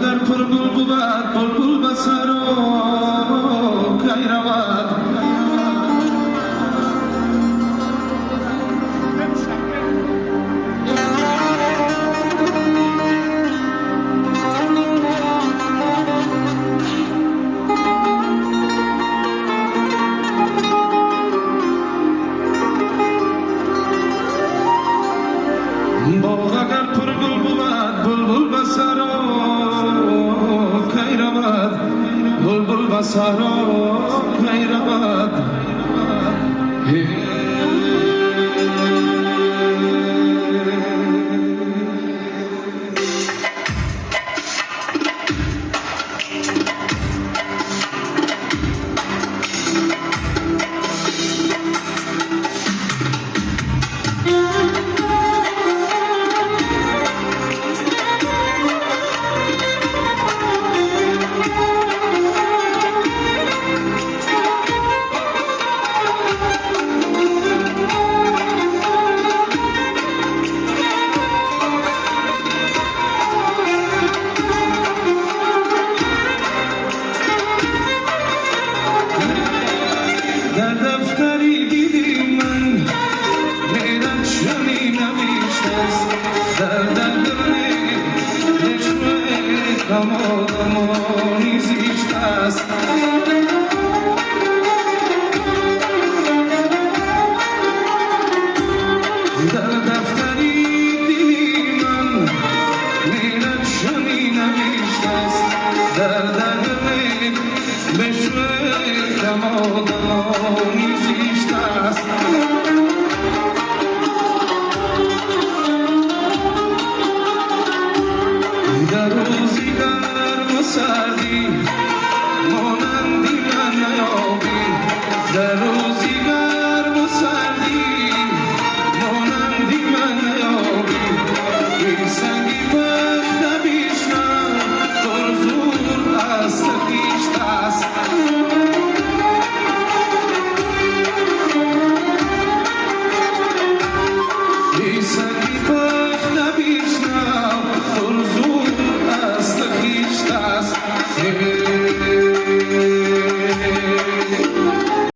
اگر پرگل بود بلبل به سر و کی رود باغ اگر پرگل بود بلبل به سر و کی رود بلبل به سر و کی رود کمانی زیشت است در دفتری دلی من میرد شمی نوشت است در دل بشوه کمانی زیشت است در روزی گرم و سردی مانندی من نیابی در روزی گرم و سردی مانندی من نیابی این سنگی وقت بیشتر پر زور است خیشت است این سنگی وقت بیشتر پر زور است خیشت است